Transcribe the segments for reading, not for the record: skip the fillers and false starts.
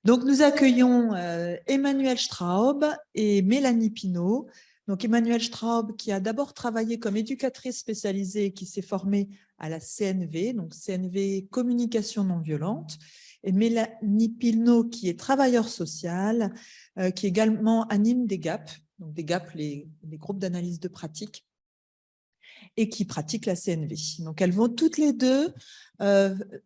Donc, nous accueillons Emmanuelle Straub et Mélanie Pinault. Donc, Emmanuelle Straub, qui a d'abord travaillé comme éducatrice spécialisée, qui s'est formée à la CNV, donc CNV Communication non violente, et Mélanie Pinault, qui est travailleur social, qui également anime des GAP, donc des GAP, les groupes d'analyse de pratique, et qui pratiquent la CNV. Donc, elles vont toutes les deux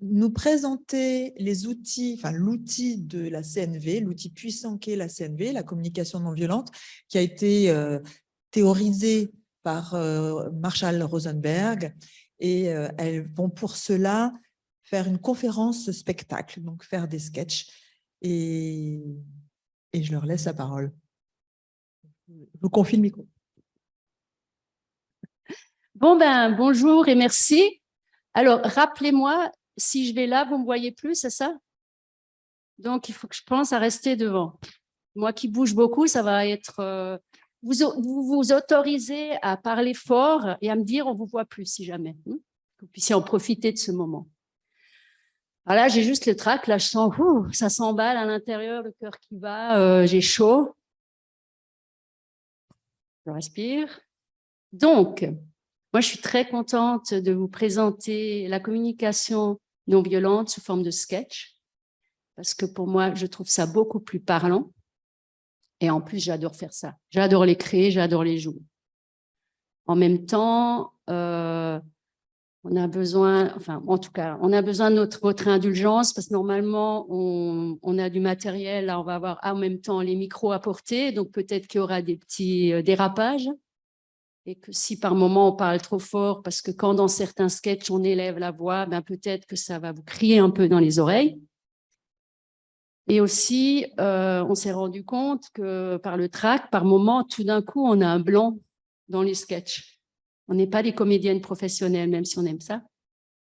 nous présenter les outils, enfin l'outil de la CNV, l'outil puissant qu'est la CNV, la communication non violente, qui a été théorisé par Marshall Rosenberg. Et elles vont pour cela faire une conférence spectacle, donc faire des sketchs. Et je leur laisse la parole. Je vous confie le micro. Bon, bonjour et merci. Alors, rappelez-moi, si je vais là, vous ne me voyez plus, c'est ça? Donc, il faut que je pense à rester devant. Moi qui bouge beaucoup, ça va être… vous autorisez à parler fort et à me dire on ne vous voit plus si jamais. Que vous puissiez en profiter de ce moment. Alors là, j'ai juste le trac. Là, je sens, ça s'emballe à l'intérieur, le cœur qui bat, j'ai chaud. Je respire. Donc, moi, je suis très contente de vous présenter la communication non violente sous forme de sketch, parce que pour moi, je trouve ça beaucoup plus parlant. Et en plus, j'adore faire ça. J'adore les créer, j'adore les jouer. En même temps, on a besoin, enfin, en tout cas, on a besoin de votre indulgence, parce que normalement, on a du matériel. Là, on va avoir en même temps les micros à porter, donc peut-être qu'il y aura des petits dérapages. Et que si par moment on parle trop fort, parce que quand dans certains sketchs on élève la voix, peut-être que ça va vous crier un peu dans les oreilles. Et aussi, on s'est rendu compte que par le track, par moment, tout d'un coup, on a un blanc dans les sketchs. On n'est pas des comédiennes professionnelles, même si on aime ça.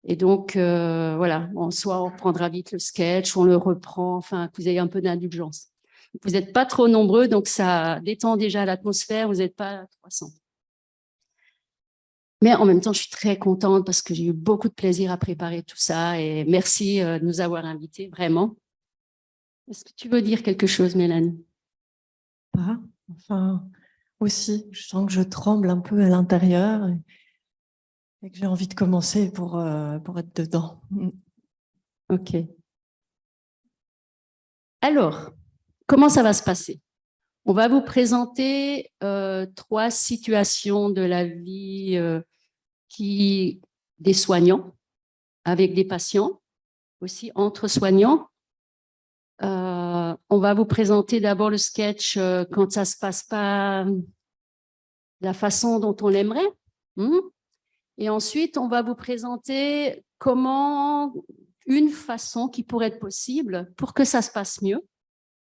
Et donc, voilà, soit on reprendra vite le sketch, on le reprend, enfin, que vous ayez un peu d'indulgence. Vous n'êtes pas trop nombreux, donc ça détend déjà l'atmosphère, vous n'êtes pas à 300. Mais en même temps, je suis très contente parce que j'ai eu beaucoup de plaisir à préparer tout ça et merci de nous avoir invités, vraiment. Est-ce que tu veux dire quelque chose, Mélanie? Ah, enfin, aussi, je sens que je tremble un peu à l'intérieur et que j'ai envie de commencer pour être dedans. Ok. Alors, comment ça va se passer? On va vous présenter 3 situations de la vie des soignants, avec des patients, aussi entre soignants. On va vous présenter d'abord le sketch quand ça ne se passe pas de la façon dont on l'aimerait. Et ensuite, on va vous présenter comment une façon qui pourrait être possible pour que ça se passe mieux.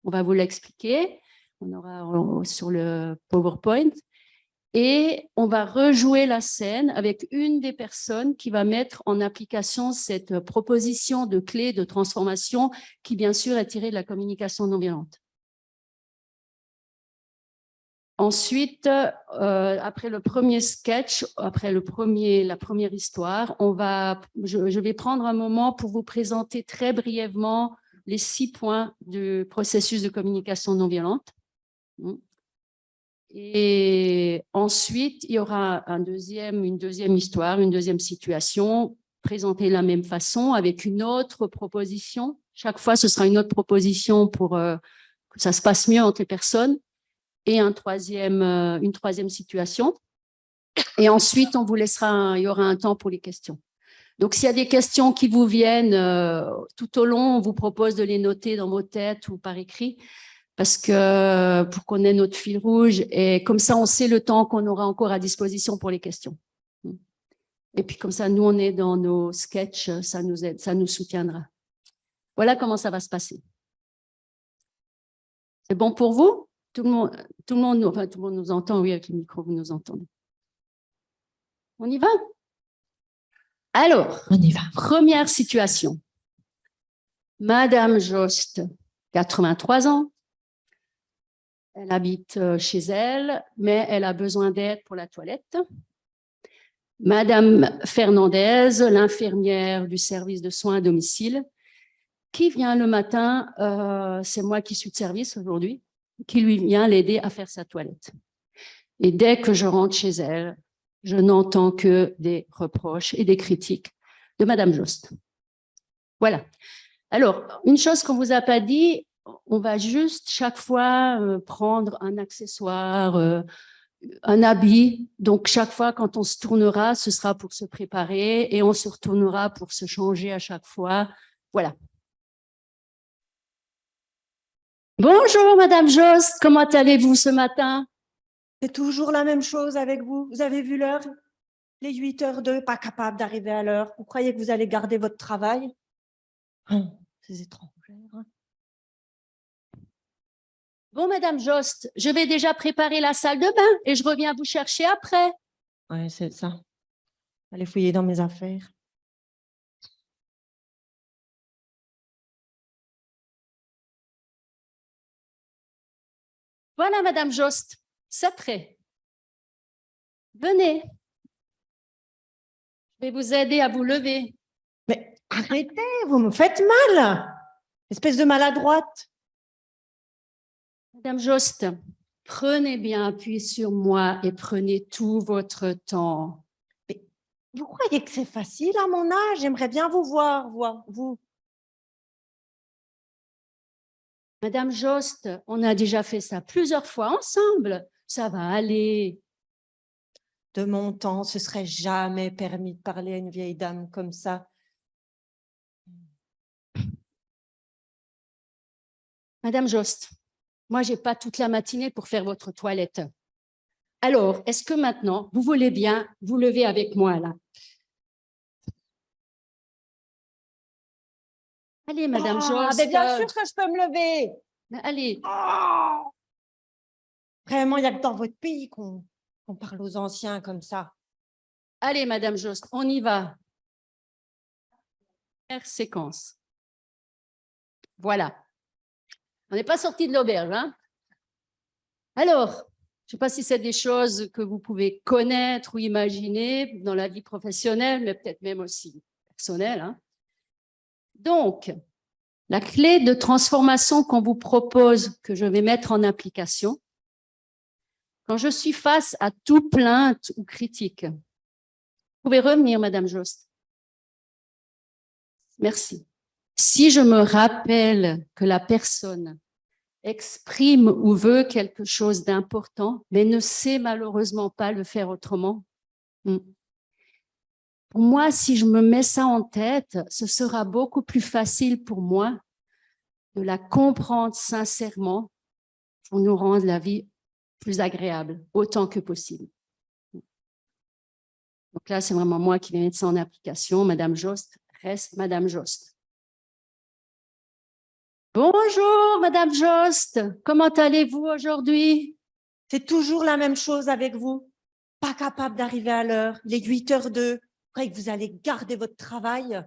On va vous l'expliquer. On aura sur le PowerPoint. Et on va rejouer la scène avec une des personnes qui va mettre en application cette proposition de clé de transformation qui, bien sûr, est tirée de la communication non violente. Ensuite, après le premier sketch, après la première histoire, je vais prendre un moment pour vous présenter très brièvement les 6 points du processus de communication non violente. Et ensuite, il y aura une deuxième histoire, une deuxième situation, présentée de la même façon avec une autre proposition. Chaque fois, ce sera une autre proposition pour que ça se passe mieux entre les personnes et une troisième situation. Et ensuite, on vous laissera, il y aura un temps pour les questions. Donc, s'il y a des questions qui vous viennent tout au long, on vous propose de les noter dans vos têtes ou par écrit, parce que pour qu'on ait notre fil rouge, et comme ça, on sait le temps qu'on aura encore à disposition pour les questions. Et puis, comme ça, nous, on est dans nos sketchs, ça nous aide, ça nous soutiendra. Voilà comment ça va se passer. C'est bon pour vous? Tout le monde nous entend, oui, avec le micro, vous nous entendez. On y va? Alors, on y va. Première situation. Madame Jost, 83 ans. Elle habite chez elle, mais elle a besoin d'aide pour la toilette. Madame Fernandez, l'infirmière du service de soins à domicile, qui vient le matin, c'est moi qui suis de service aujourd'hui, qui lui vient l'aider à faire sa toilette. Et dès que je rentre chez elle, je n'entends que des reproches et des critiques de Madame Jost. Voilà. Alors, une chose qu'on ne vous a pas dit, on va juste chaque fois prendre un accessoire, un habit. Donc, chaque fois, quand on se tournera, ce sera pour se préparer et on se retournera pour se changer à chaque fois. Voilà. Bonjour, Madame Jost. Comment allez-vous ce matin? C'est toujours la même chose avec vous. Vous avez vu l'heure? Les 8h02, pas capable d'arriver à l'heure. Vous croyez que vous allez garder votre travail? Ces étrangères. Hein. Bon, Madame Jost, je vais déjà préparer la salle de bain et je reviens vous chercher après. Ouais, c'est ça. Allez fouiller dans mes affaires. Voilà, Madame Jost, c'est prêt. Venez. Je vais vous aider à vous lever. Mais arrêtez, vous me faites mal. Espèce de maladroite. Madame Jost, prenez bien appui sur moi et prenez tout votre temps. Mais vous croyez que c'est facile à mon âge? J'aimerais bien vous voir, vous. Madame Jost, on a déjà fait ça plusieurs fois ensemble. Ça va aller. De mon temps, ce serait jamais permis de parler à une vieille dame comme ça. Madame Jost, moi, je n'ai pas toute la matinée pour faire votre toilette. Alors, est-ce que maintenant, vous voulez bien vous lever avec moi, là? Allez, Madame Jost. Mais bien sûr que je peux me lever. Allez. Oh, vraiment, il n'y a que dans votre pays qu'on parle aux anciens comme ça. Allez, Madame Jost, on y va. Première séquence. Voilà. On n'est pas sorti de l'auberge, hein? Alors, je ne sais pas si c'est des choses que vous pouvez connaître ou imaginer dans la vie professionnelle, mais peut-être même aussi personnelle. Hein? Donc, la clé de transformation qu'on vous propose, que je vais mettre en application, quand je suis face à toute plainte ou critique, vous pouvez revenir, Madame Jost. Merci. Si je me rappelle que la personne exprime ou veut quelque chose d'important, mais ne sait malheureusement pas le faire autrement, pour moi, si je me mets ça en tête, ce sera beaucoup plus facile pour moi de la comprendre sincèrement pour nous rendre la vie plus agréable, autant que possible. Donc là, c'est vraiment moi qui vais mettre ça en application. Madame Jost reste Madame Jost. Bonjour, Madame Jost. Comment allez-vous aujourd'hui? C'est toujours la même chose avec vous. Pas capable d'arriver à l'heure. Les 8h02. Vous croyez que vous allez garder votre travail?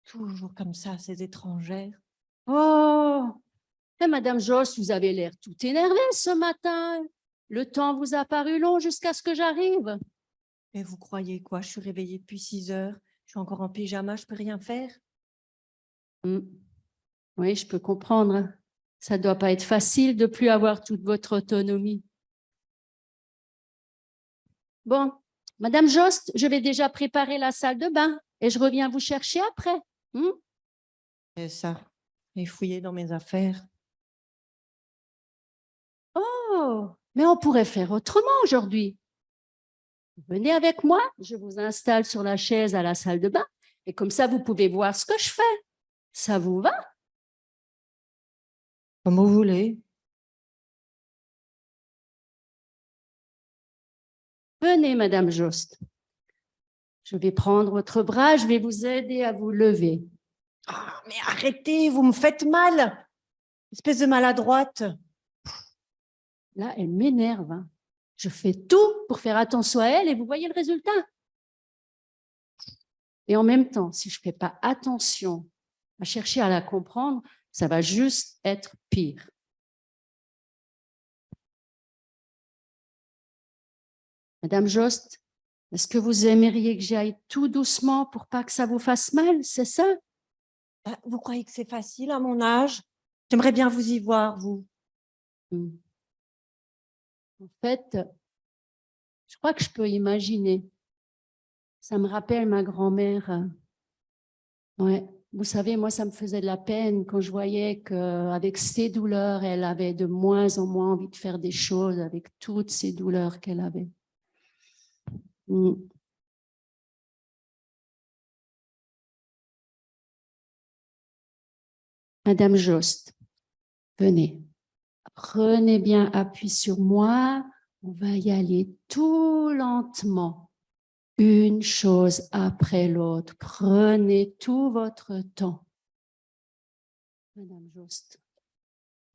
Toujours comme ça, ces étrangères. Oh, mais Madame Jost, vous avez l'air tout énervée ce matin. Le temps vous a paru long jusqu'à ce que j'arrive. Mais vous croyez quoi? Je suis réveillée depuis 6h. Je suis encore en pyjama, je peux rien faire. Oui, je peux comprendre. Ça ne doit pas être facile de ne plus avoir toute votre autonomie. Bon, Madame Jost, je vais déjà préparer la salle de bain et je reviens vous chercher après. C'est ça. Et fouiller dans mes affaires. Oh, mais on pourrait faire autrement aujourd'hui. Venez avec moi, je vous installe sur la chaise à la salle de bain et comme ça, vous pouvez voir ce que je fais. Ça vous va? Comme vous voulez. Venez, Madame Jost. Je vais prendre votre bras, je vais vous aider à vous lever. Ah, mais arrêtez, vous me faites mal. Espèce de maladroite. Là, elle m'énerve. Hein. Je fais tout pour faire attention à elle et vous voyez le résultat. Et en même temps, si je ne fais pas attention à chercher à la comprendre, ça va juste être pire. Madame Jost, est-ce que vous aimeriez que j'aille tout doucement pour pas que ça vous fasse mal, c'est ça? Ah, vous croyez que c'est facile à mon âge? J'aimerais bien vous y voir, vous. En fait, je crois que je peux imaginer. Ça me rappelle ma grand-mère. Ouais. Vous savez, moi, ça me faisait de la peine quand je voyais qu'avec ses douleurs, elle avait de moins en moins envie de faire des choses avec toutes ces douleurs qu'elle avait. Madame Jost, venez. Prenez bien appui sur moi. On va y aller tout lentement, une chose après l'autre. Prenez tout votre temps. Madame Jost.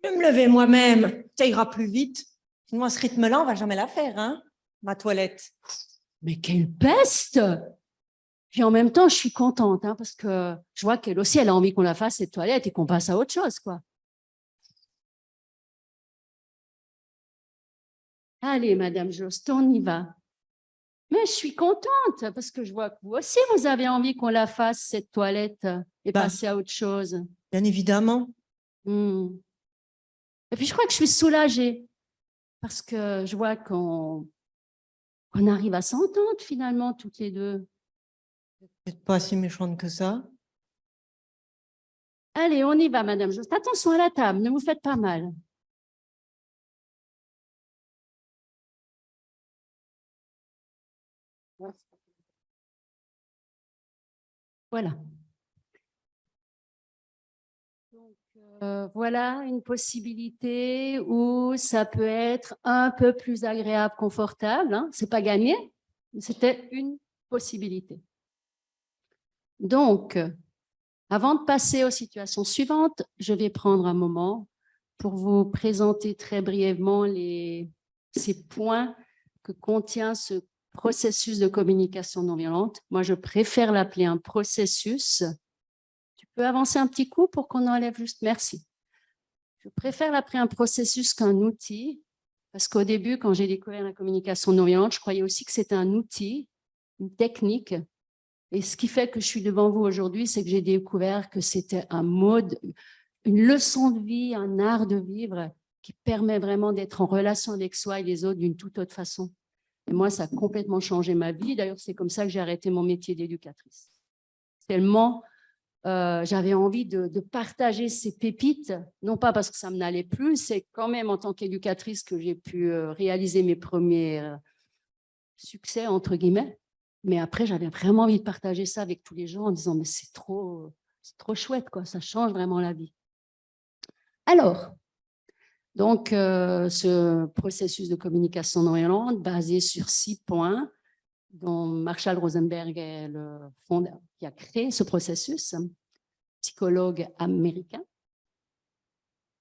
Je vais me lever moi-même. Ça ira plus vite. Sinon, à ce rythme-là, on va jamais la faire, hein, ma toilette. Mais quelle peste! Puis en même temps, je suis contente, hein, parce que je vois qu'elle aussi, elle a envie qu'on la fasse, cette toilette, et qu'on passe à autre chose, quoi. Allez, Madame Jost, on y va. Mais je suis contente, parce que je vois que vous aussi, vous avez envie qu'on la fasse, cette toilette, et passer à autre chose. Bien évidemment. Et puis, je crois que je suis soulagée, parce que je vois qu'on arrive à s'entendre, finalement, toutes les deux. Vous n'êtes pas si méchante que ça. Allez, on y va, Madame Jost. Attention à la table, ne vous faites pas mal. Voilà. Donc, voilà une possibilité où ça peut être un peu plus agréable, confortable. Hein. Ce n'est pas gagné, mais c'était une possibilité. Donc, avant de passer aux situations suivantes, je vais prendre un moment pour vous présenter très brièvement ces points que contient ce processus de communication non violente. Moi, je préfère l'appeler un processus. Tu peux avancer un petit coup pour qu'on enlève juste... Merci. Je préfère l'appeler un processus qu'un outil, parce qu'au début, quand j'ai découvert la communication non violente, je croyais aussi que c'était un outil, une technique. Et ce qui fait que je suis devant vous aujourd'hui, c'est que j'ai découvert que c'était un mode, une leçon de vie, un art de vivre qui permet vraiment d'être en relation avec soi et les autres d'une toute autre façon. Et moi, ça a complètement changé ma vie. D'ailleurs, c'est comme ça que j'ai arrêté mon métier d'éducatrice. Tellement j'avais envie de partager ces pépites, non pas parce que ça ne m'allait plus, c'est quand même en tant qu'éducatrice que j'ai pu réaliser mes premiers succès, entre guillemets. Mais après, j'avais vraiment envie de partager ça avec tous les gens en disant, mais c'est trop chouette, quoi. Ça change vraiment la vie. Alors, donc, ce processus de communication non violente basé sur 6 points, dont Marshall Rosenberg est le fondateur qui a créé ce processus, psychologue américain.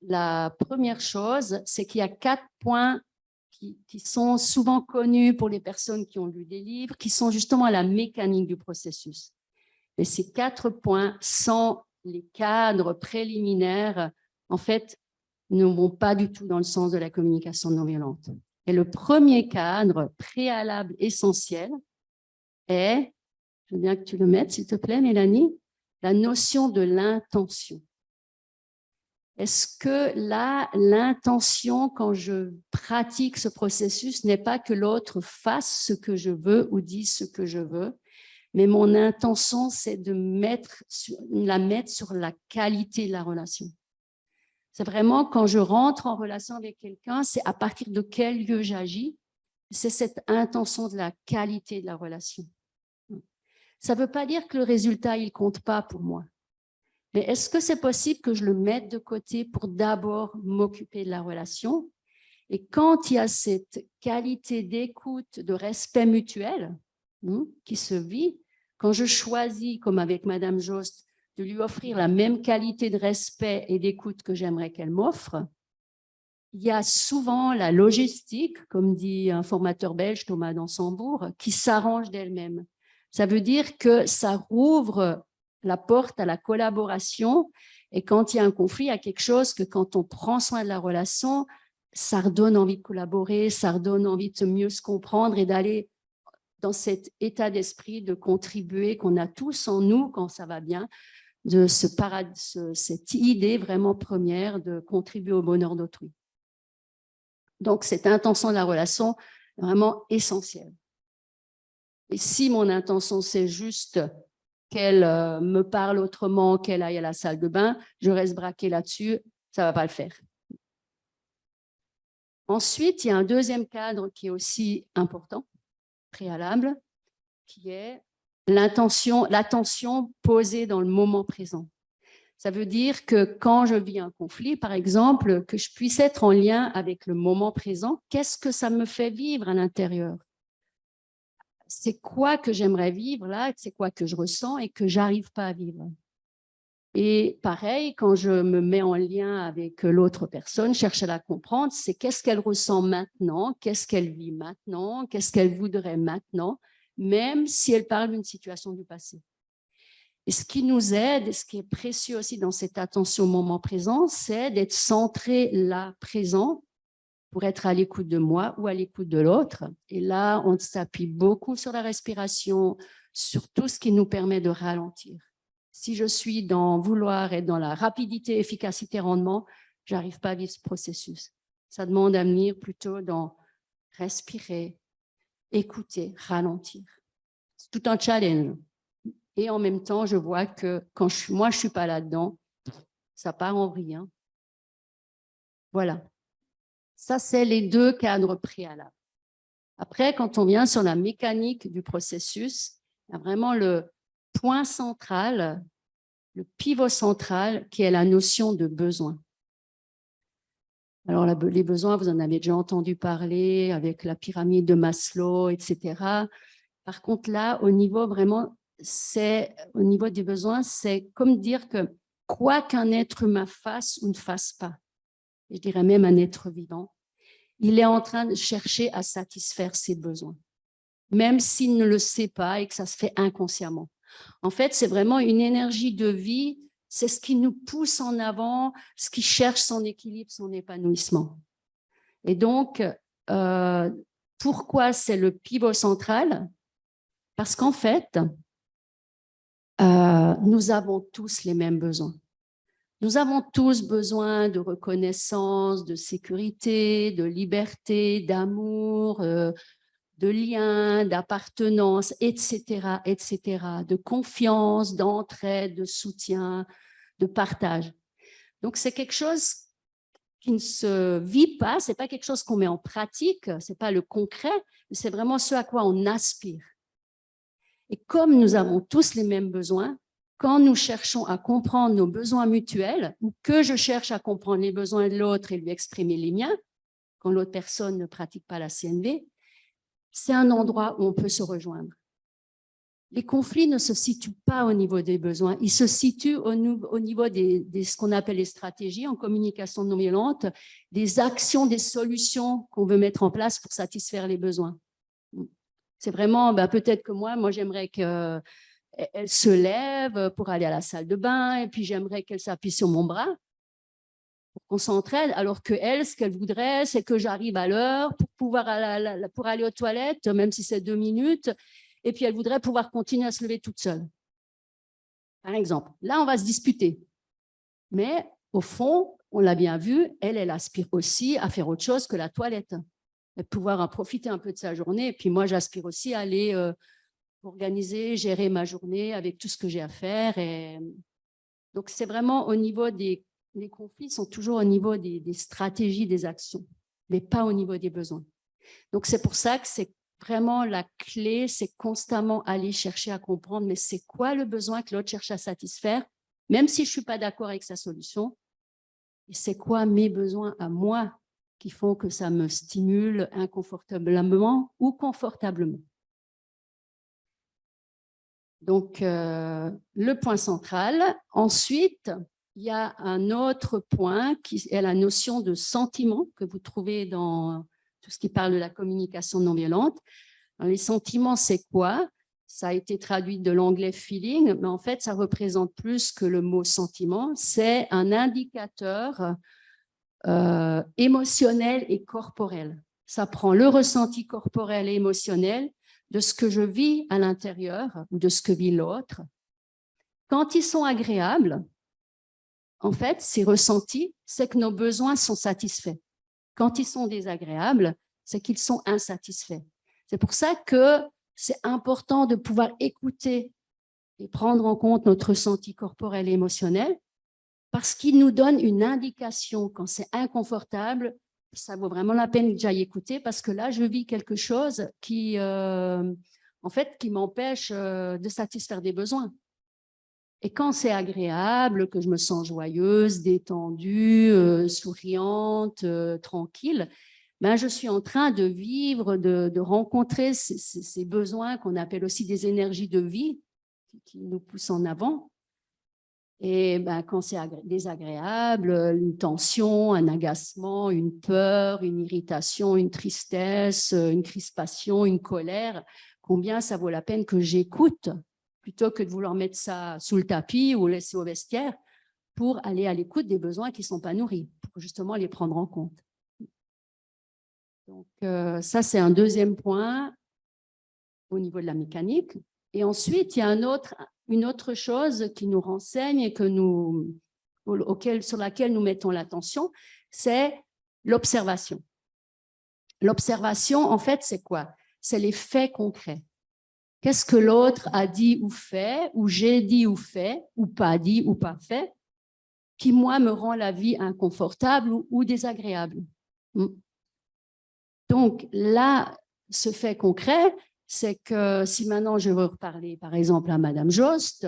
La première chose, c'est qu'il y a 4 points qui sont souvent connus pour les personnes qui ont lu des livres, qui sont justement la mécanique du processus. Et ces 4 points, sans les cadres préliminaires, en fait, ne vont pas du tout dans le sens de la communication non violente. Et le premier cadre préalable essentiel est, je veux bien que tu le mettes, s'il te plaît, Mélanie, la notion de l'intention. Est-ce que là, l'intention, quand je pratique ce processus, n'est pas que l'autre fasse ce que je veux ou dise ce que je veux, mais mon intention, c'est de la mettre sur la qualité de la relation. C'est vraiment quand je rentre en relation avec quelqu'un, c'est à partir de quel lieu j'agis, c'est cette intention de la qualité de la relation. Ça ne veut pas dire que le résultat, il ne compte pas pour moi. Mais est-ce que c'est possible que je le mette de côté pour d'abord m'occuper de la relation? Et quand il y a cette qualité d'écoute, de respect mutuel qui se vit, quand je choisis, comme avec Madame Jost, de lui offrir la même qualité de respect et d'écoute que j'aimerais qu'elle m'offre, il y a souvent la logistique, comme dit un formateur belge, Thomas Dansembourg, qui s'arrange d'elle-même. Ça veut dire que ça rouvre la porte à la collaboration, et quand il y a un conflit, il y a quelque chose que quand on prend soin de la relation, ça redonne envie de collaborer, ça redonne envie de mieux se comprendre et d'aller dans cet état d'esprit de contribuer qu'on a tous en nous quand ça va bien, de cette idée vraiment première de contribuer au bonheur d'autrui. Donc, cette intention de la relation est vraiment essentielle. Et si mon intention, c'est juste qu'elle me parle autrement, qu'elle aille à la salle de bain, je reste braquée là-dessus, ça ne va pas le faire. Ensuite, il y a un deuxième cadre qui est aussi important, préalable, qui est l'attention posée dans le moment présent. Ça veut dire que quand je vis un conflit, par exemple, que je puisse être en lien avec le moment présent, qu'est-ce que ça me fait vivre à l'intérieur? C'est quoi que j'aimerais vivre là, c'est quoi que je ressens et que j'arrive pas à vivre. Et pareil, quand je me mets en lien avec l'autre personne, cherche à la comprendre, c'est qu'est-ce qu'elle ressent maintenant, qu'est-ce qu'elle vit maintenant, qu'est-ce qu'elle voudrait maintenant, même si elle parle d'une situation du passé. Et ce qui nous aide, et ce qui est précieux aussi dans cette attention au moment présent, c'est d'être centré là, présent, pour être à l'écoute de moi ou à l'écoute de l'autre. Et là, on s'appuie beaucoup sur la respiration, sur tout ce qui nous permet de ralentir. Si je suis dans vouloir être dans la rapidité, efficacité, rendement, je n'arrive pas à vivre ce processus. Ça demande à venir plutôt dans respirer, écouter, ralentir. C'est tout un challenge. Et en même temps, je vois que quand moi, je ne suis pas là-dedans, ça part en vrille. Voilà. Ça, c'est les deux cadres préalables. Après, quand on vient sur la mécanique du processus, il y a vraiment le point central, le pivot central, qui est la notion de besoin. Alors, les besoins, vous en avez déjà entendu parler avec la pyramide de Maslow, etc. Par contre, là, au niveau des besoins, c'est comme dire que quoi qu'un être humain fasse ou ne fasse pas, je dirais même un être vivant, il est en train de chercher à satisfaire ses besoins, même s'il ne le sait pas et que ça se fait inconsciemment. En fait, c'est vraiment une énergie de vie, c'est ce qui nous pousse en avant, ce qui cherche son équilibre, son épanouissement. Et donc, pourquoi c'est le pivot central? Parce qu'en fait, nous avons tous les mêmes besoins. Nous avons tous besoin de reconnaissance, de sécurité, de liberté, d'amour, de lien, d'appartenance, etc., etc., de confiance, d'entraide, de soutien, de partage. Donc, c'est quelque chose qui ne se vit pas, ce n'est pas quelque chose qu'on met en pratique, ce n'est pas le concret, mais c'est vraiment ce à quoi on aspire. Et comme nous avons tous les mêmes besoins, quand nous cherchons à comprendre nos besoins mutuels, ou que je cherche à comprendre les besoins de l'autre et lui exprimer les miens, quand l'autre personne ne pratique pas la CNV, c'est un endroit où on peut se rejoindre. Les conflits ne se situent pas au niveau des besoins, ils se situent au niveau de ce qu'on appelle les stratégies en communication non violente, des actions, des solutions qu'on veut mettre en place pour satisfaire les besoins. C'est vraiment, peut-être que moi j'aimerais qu'elle se lève pour aller à la salle de bain, et puis j'aimerais qu'elle s'appuie sur mon bras pour qu'on s'entraide, alors qu'elle, ce qu'elle voudrait, c'est que j'arrive à l'heure pour aller aux toilettes, même si c'est 2 minutes, et puis elle voudrait pouvoir continuer à se lever toute seule. Par exemple, là, on va se disputer. Mais au fond, on l'a bien vu, elle aspire aussi à faire autre chose que la toilette, et pouvoir en profiter un peu de sa journée. Et puis moi, j'aspire aussi à aller organiser, gérer ma journée avec tout ce que j'ai à faire. Et donc, c'est vraiment au niveau des... Les conflits sont toujours au niveau des stratégies, des actions, mais pas au niveau des besoins. Donc, c'est pour ça que c'est vraiment la clé, c'est constamment aller chercher à comprendre, mais c'est quoi le besoin que l'autre cherche à satisfaire, même si je ne suis pas d'accord avec sa solution, et c'est quoi mes besoins à moi qui font que ça me stimule inconfortablement ou confortablement. Donc, le point central. Ensuite, il y a un autre point qui est la notion de sentiment que vous trouvez dans tout ce qui parle de la communication non violente. Alors, les sentiments, c'est quoi? Ça a été traduit de l'anglais feeling, mais en fait, ça représente plus que le mot sentiment. C'est un indicateur émotionnel et corporel. Ça prend le ressenti corporel et émotionnel de ce que je vis à l'intérieur ou de ce que vit l'autre. Quand ils sont agréables, en fait, c'est ressenti, c'est que nos besoins sont satisfaits. Quand ils sont désagréables, c'est qu'ils sont insatisfaits. C'est pour ça que c'est important de pouvoir écouter et prendre en compte notre ressenti corporel et émotionnel, parce qu'il nous donne une indication quand c'est inconfortable. Ça vaut vraiment la peine que j'aille écouter, parce que là, je vis quelque chose qui, en fait, qui m'empêche de satisfaire des besoins. Et quand c'est agréable, que je me sens joyeuse, détendue, souriante, tranquille, ben, je suis en train de vivre, de rencontrer ces besoins qu'on appelle aussi des énergies de vie qui nous poussent en avant. Et ben, quand c'est désagréable, une tension, un agacement, une peur, une irritation, une tristesse, une crispation, une colère, combien ça vaut la peine que j'écoute plutôt que de vouloir mettre ça sous le tapis ou laisser au vestiaire, pour aller à l'écoute des besoins qui ne sont pas nourris, pour justement les prendre en compte. Donc, ça, c'est un deuxième point au niveau de la mécanique. Et ensuite, il y a une autre chose qui nous renseigne et sur laquelle nous mettons l'attention, c'est l'observation. L'observation, en fait, c'est quoi? C'est les faits concrets. Qu'est-ce que l'autre a dit ou fait, ou j'ai dit ou fait, ou pas dit ou pas fait, qui, moi, me rend la vie inconfortable ou désagréable. Donc, là, ce fait concret, c'est que si maintenant je veux reparler, par exemple, à Madame Jost,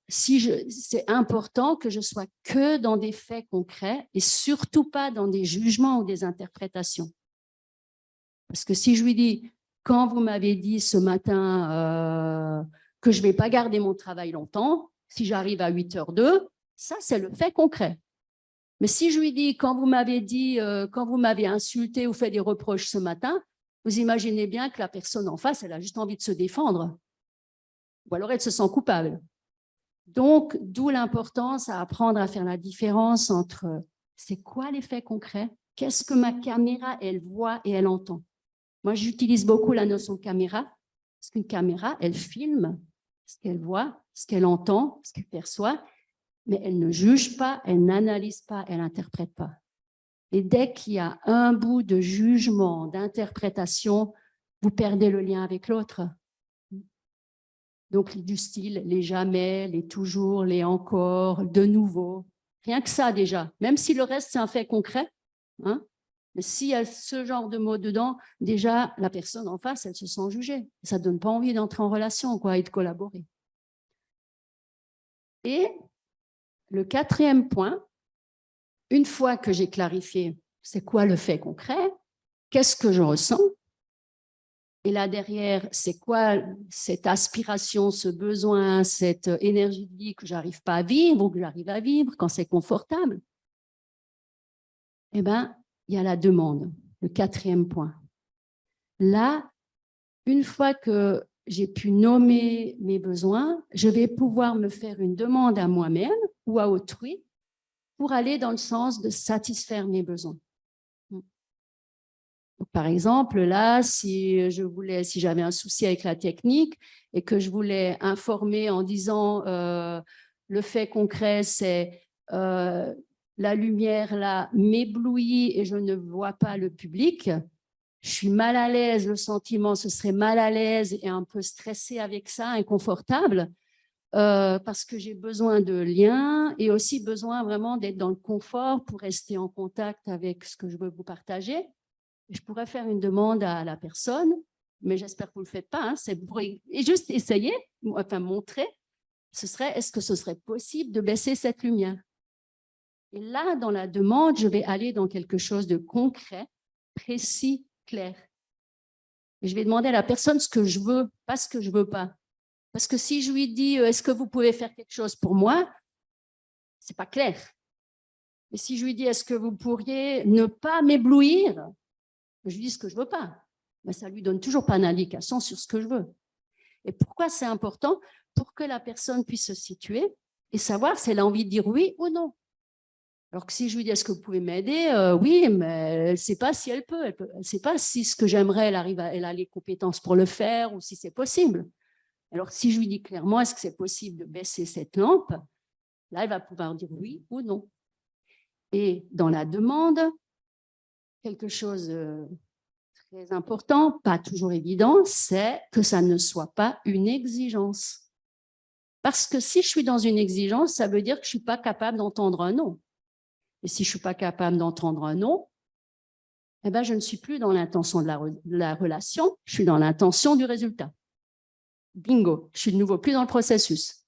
c'est important que je sois que dans des faits concrets et surtout pas dans des jugements ou des interprétations. Parce que si je lui dis, quand vous m'avez dit ce matin que je ne vais pas garder mon travail longtemps, si j'arrive à 8h02, ça, c'est le fait concret. Mais si je lui dis, quand vous m'avez dit, quand vous m'avez insulté ou fait des reproches ce matin, vous imaginez bien que la personne en face, elle a juste envie de se défendre. Ou alors elle se sent coupable. Donc, d'où l'importance à apprendre à faire la différence entre c'est quoi les faits concrets, qu'est-ce que ma caméra, elle voit et elle entend. Moi, j'utilise beaucoup la notion de caméra, parce qu'une caméra, elle filme ce qu'elle voit, ce qu'elle entend, ce qu'elle perçoit, mais elle ne juge pas, elle n'analyse pas, elle n'interprète pas. Et dès qu'il y a un bout de jugement, d'interprétation, vous perdez le lien avec l'autre. Donc, du style, les jamais, les toujours, les encore, de nouveau. Rien que ça déjà, même si le reste, c'est un fait concret. Hein, mais s'il y a ce genre de mots dedans, déjà, la personne en face, elle se sent jugée. Ça ne donne pas envie d'entrer en relation, quoi, et de collaborer. Et le quatrième point, une fois que j'ai clarifié c'est quoi le fait concret, qu'est-ce que je ressens, et là derrière, c'est quoi cette aspiration, ce besoin, cette énergie de vie que je n'arrive pas à vivre ou que j'arrive à vivre quand c'est confortable, eh bien, il y a la demande, le quatrième point. Là, une fois que j'ai pu nommer mes besoins, je vais pouvoir me faire une demande à moi-même ou à autrui pour aller dans le sens de satisfaire mes besoins. Donc, par exemple, là, si j'avais un souci avec la technique et que je voulais informer en disant le fait concret, c'est la lumière là m'éblouit et je ne vois pas le public, je suis mal à l'aise, le sentiment, ce serait mal à l'aise et un peu stressé avec ça, inconfortable, parce que j'ai besoin de liens et aussi besoin vraiment d'être dans le confort pour rester en contact avec ce que je veux vous partager. Je pourrais faire une demande à la personne, mais j'espère que vous ne le faites pas, hein, c'est pour juste essayer, enfin montrer, est-ce que ce serait possible de baisser cette lumière? Et là, dans la demande, je vais aller dans quelque chose de concret, précis, clair. Et je vais demander à la personne ce que je veux, pas ce que je ne veux pas. Parce que si je lui dis, est-ce que vous pouvez faire quelque chose pour moi? Ce n'est pas clair. Et si je lui dis, est-ce que vous pourriez ne pas m'éblouir? Je lui dis ce que je ne veux pas. Mais ça ne lui donne toujours pas d'indication sur ce que je veux. Et pourquoi c'est important? Pour que la personne puisse se situer et savoir si elle a envie de dire oui ou non. Alors que si je lui dis, est-ce que vous pouvez m'aider? Oui, mais elle ne sait pas si elle peut. Elle ne sait pas si ce que j'aimerais, elle a les compétences pour le faire ou si c'est possible. Alors, si je lui dis clairement, est-ce que c'est possible de baisser cette lampe? Là, elle va pouvoir dire oui ou non. Et dans la demande, quelque chose de très important, pas toujours évident, c'est que ça ne soit pas une exigence. Parce que si je suis dans une exigence, ça veut dire que je ne suis pas capable d'entendre un non. Et si je ne suis pas capable d'entendre un non, eh ben, je ne suis plus dans l'intention de la relation, je suis dans l'intention du résultat. Bingo, je suis de nouveau plus dans le processus.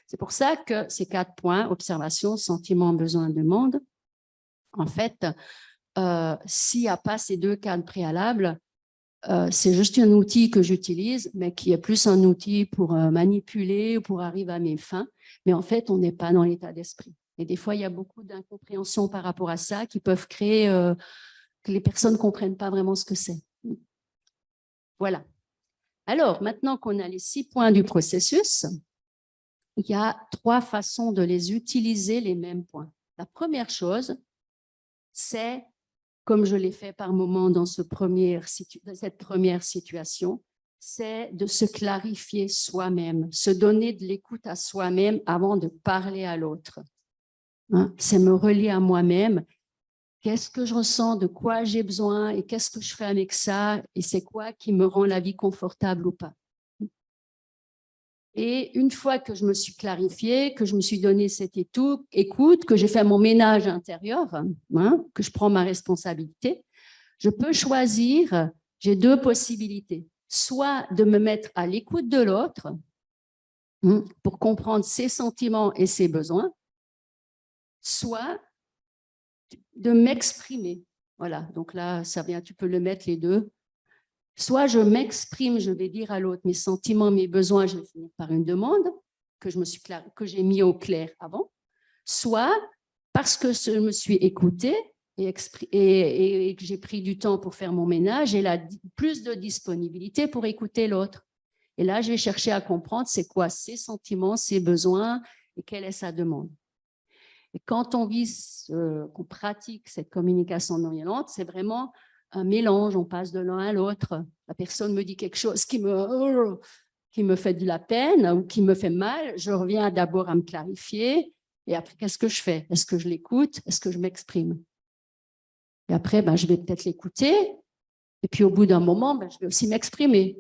C'est pour ça que ces 4 points, observation, sentiment, besoin, demande, en fait, s'il n'y a pas ces 2 cadres préalables, c'est juste un outil que j'utilise, mais qui est plus un outil pour manipuler ou pour arriver à mes fins. Mais en fait, on n'est pas dans l'état d'esprit. Et des fois, il y a beaucoup d'incompréhension par rapport à ça qui peuvent créer que les personnes ne comprennent pas vraiment ce que c'est. Voilà. Alors, maintenant qu'on a les 6 points du processus, il y a 3 façons de les utiliser, les mêmes points. La première chose, c'est, comme je l'ai fait par moment dans cette première situation, c'est de se clarifier soi-même, se donner de l'écoute à soi-même avant de parler à l'autre. Hein? C'est me relier à moi-même. Qu'est-ce que je ressens, de quoi j'ai besoin et qu'est-ce que je fais avec ça et c'est quoi qui me rend la vie confortable ou pas. Et une fois que je me suis clarifiée, que je me suis donné cette écoute, que j'ai fait mon ménage intérieur, hein, que je prends ma responsabilité, je peux choisir, j'ai 2 possibilités. Soit de me mettre à l'écoute de l'autre pour comprendre ses sentiments et ses besoins, soit de m'exprimer. Voilà, donc là, ça vient, tu peux le mettre les 2. Soit je m'exprime, je vais dire à l'autre mes sentiments, mes besoins, je vais finir par une demande que j'ai mis au clair avant. Soit parce que je me suis écoutée et que j'ai pris du temps pour faire mon ménage, j'ai plus de disponibilité pour écouter l'autre. Et là, je vais chercher à comprendre c'est quoi ses sentiments, ses besoins et quelle est sa demande. Et quand qu'on pratique cette communication non violente, c'est vraiment un mélange, on passe de l'un à l'autre. La personne me dit quelque chose qui me fait de la peine ou qui me fait mal, je reviens d'abord à me clarifier et après, qu'est-ce que je fais? Est-ce que je l'écoute? Est-ce que je m'exprime? Et après, je vais peut-être l'écouter et puis au bout d'un moment, je vais aussi m'exprimer.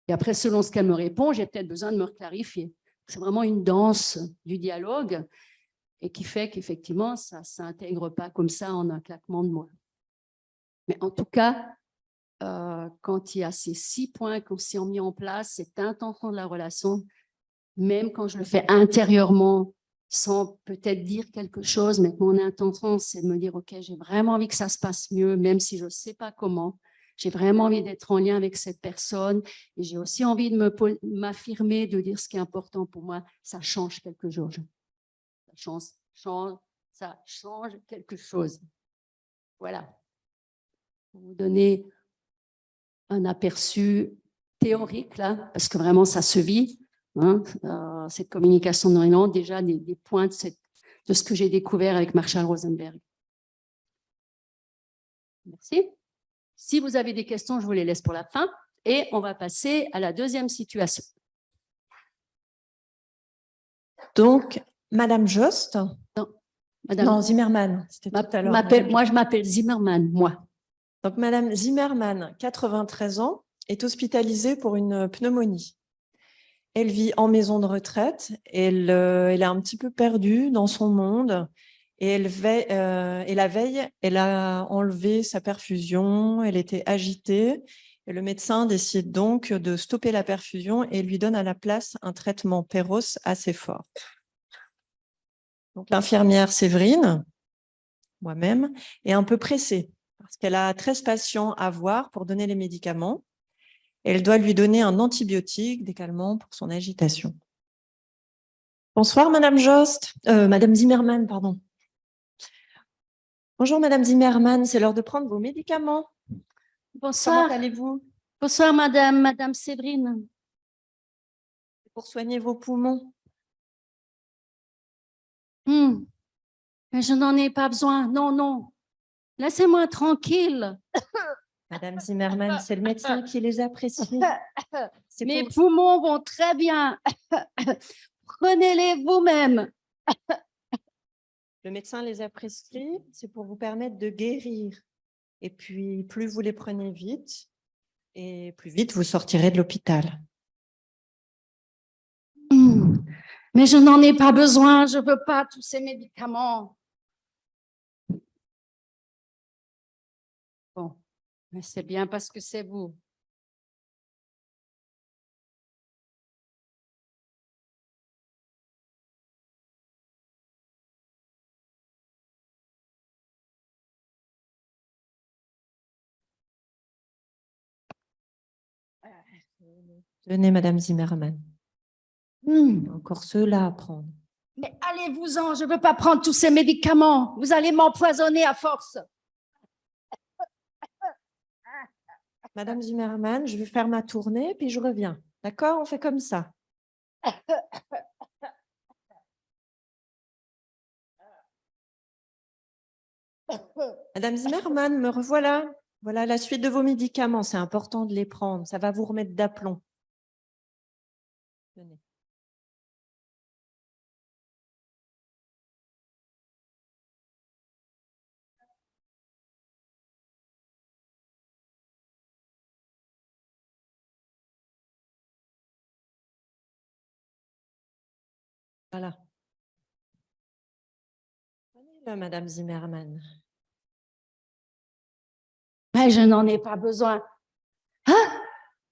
Et après, selon ce qu'elle me répond, j'ai peut-être besoin de me clarifier. C'est vraiment une danse du dialogue et qui fait qu'effectivement, ça ne s'intègre pas comme ça en un claquement de doigts. Mais en tout cas, quand il y a ces 6 points qui sont mis en place, cette intention de la relation, même quand je le fais intérieurement, sans peut-être dire quelque chose, mais mon intention, c'est de me dire, OK, j'ai vraiment envie que ça se passe mieux, même si je ne sais pas comment. J'ai vraiment envie d'être en lien avec cette personne et j'ai aussi envie de m'affirmer, de dire ce qui est important pour moi. Ça change quelque chose. Ça change quelque chose. Voilà. Pour vous donner un aperçu théorique, là, parce que vraiment, ça se vit. Hein, cette communication non violente, déjà des points de ce que j'ai découvert avec Marshall Rosenberg. Merci. Si vous avez des questions, je vous les laisse pour la fin. Et on va passer à la deuxième situation. Donc, Madame Jost. Non, Zimmermann. C'était tout à l'heure. Moi, je m'appelle Zimmermann, moi. Donc, Madame Zimmermann, 93 ans, est hospitalisée pour une pneumonie. Elle vit en maison de retraite. Elle est un petit peu perdue dans son monde. Et la veille, elle a enlevé sa perfusion. Elle était agitée. Et le médecin décide donc de stopper la perfusion et lui donne à la place un traitement Péros assez fort. Donc, l'infirmière Séverine, moi-même, est un peu pressée parce qu'elle a 13 patients à voir pour donner les médicaments. Elle doit lui donner un antibiotique, des calmants pour son agitation. Bonsoir, Madame Jost. Madame Zimmermann, pardon. Bonjour, Madame Zimmermann. C'est l'heure de prendre vos médicaments. Bonsoir. Comment allez-vous? Bonsoir, Madame Séverine. Pour soigner vos poumons. Mais je n'en ai pas besoin. Non, non. Laissez-moi tranquille. Madame Zimmermann, c'est le médecin qui les a prescrits. C'est Mes pour- poumons vont très bien. Prenez-les vous-même. Le médecin les a prescrits, c'est pour vous permettre de guérir. Et puis, plus vous les prenez vite, et plus vite vous sortirez de l'hôpital. Mais je n'en ai pas besoin. Je ne veux pas tous ces médicaments. Bon, mais c'est bien parce que c'est vous. Tenez, Madame Zimmermann. Encore ceux-là à prendre. Mais allez-vous-en, je ne veux pas prendre tous ces médicaments. Vous allez m'empoisonner à force. Madame Zimmermann, je vais faire ma tournée, puis je reviens. D'accord? On fait comme ça. Madame Zimmermann, me revoilà. Voilà la suite de vos médicaments. C'est important de les prendre. Ça va vous remettre d'aplomb. Tenez. Voilà. Prenez-le, Madame Zimmermann. Mais je n'en ai pas besoin. Ah,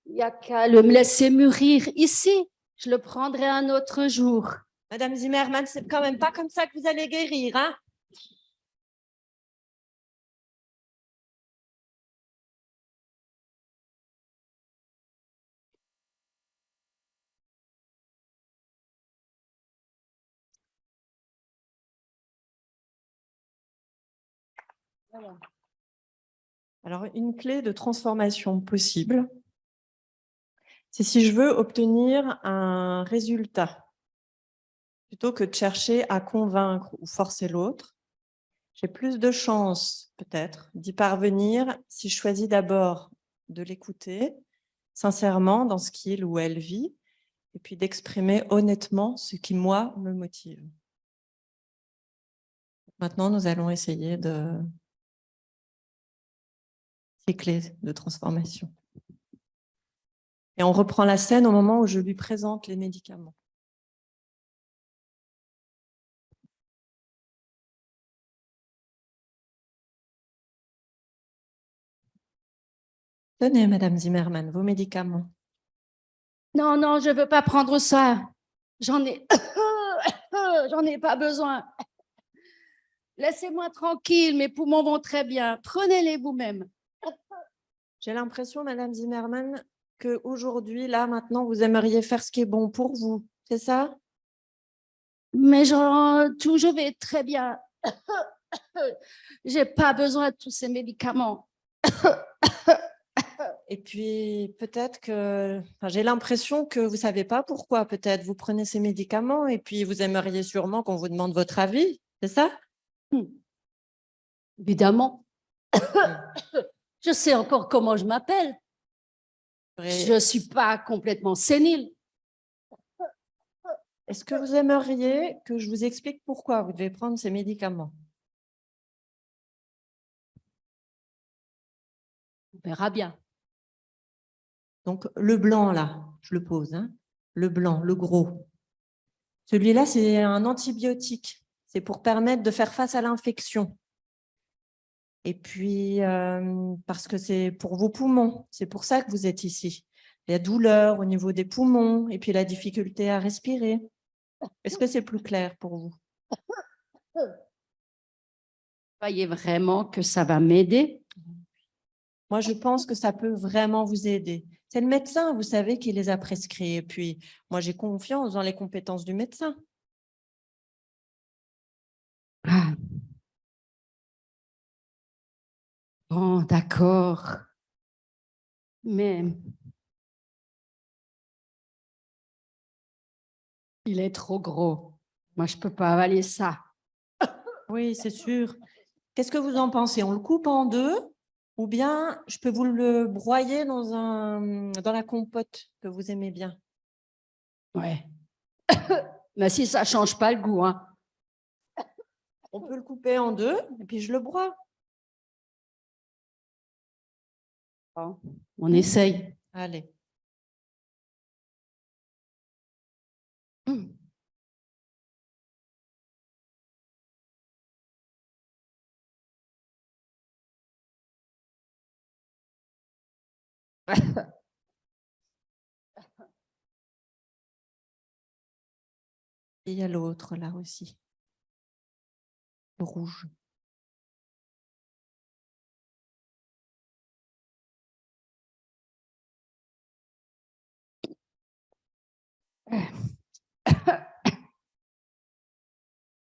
il n'y a qu'à le me laisser mûrir ici. Je le prendrai un autre jour. Madame Zimmermann, c'est quand même pas comme ça que vous allez guérir, hein? Voilà. Alors, une clé de transformation possible, c'est si je veux obtenir un résultat, plutôt que de chercher à convaincre ou forcer l'autre, j'ai plus de chances, peut-être, d'y parvenir si je choisis d'abord de l'écouter sincèrement dans ce qu'il ou elle vit, et puis d'exprimer honnêtement ce qui, moi, me motive. Maintenant, nous allons essayer ces clés de transformation. Et on reprend la scène au moment où je lui présente les médicaments. Tenez, Madame Zimmermann, vos médicaments. Non, non, je ne veux pas prendre ça. J'en ai pas besoin. Laissez-moi tranquille, mes poumons vont très bien. Prenez-les vous-même. J'ai l'impression, Madame Zimmermann, qu'aujourd'hui, là, maintenant, vous aimeriez faire ce qui est bon pour vous. C'est ça? Mais tout, je vais très bien. J'ai pas besoin de tous ces médicaments. Et puis, peut-être que... Enfin, j'ai l'impression que vous ne savez pas pourquoi, peut-être. Vous prenez ces médicaments et puis vous aimeriez sûrement qu'on vous demande votre avis. C'est ça? Évidemment. Je sais encore comment je m'appelle. Je ne suis pas complètement sénile. Est-ce que vous aimeriez que je vous explique pourquoi vous devez prendre ces médicaments? On verra bien. Donc, le blanc, là, je le pose, hein, le blanc, le gros. Celui-là, c'est un antibiotique. C'est pour permettre de faire face à l'infection. Et puis, parce que c'est pour vos poumons. C'est pour ça que vous êtes ici. La douleur au niveau des poumons et puis la difficulté à respirer. Est-ce que c'est plus clair pour vous? Vous croyez vraiment que ça va m'aider? Moi, je pense que ça peut vraiment vous aider. C'est le médecin, vous savez, qui les a prescrits. Et puis, moi, j'ai confiance dans les compétences du médecin. Ah. Bon, d'accord. Mais il est trop gros. Moi, je ne peux pas avaler ça. Oui, c'est sûr. Qu'est-ce que vous en pensez? On le coupe en deux Ou bien, je peux vous le broyer dans la compote que vous aimez bien. Ouais. Mais si ça ne change pas le goût, hein. On peut le couper en deux et puis je le broie. Bon, on essaye. Allez. Et il y a l'autre là aussi. Le rouge.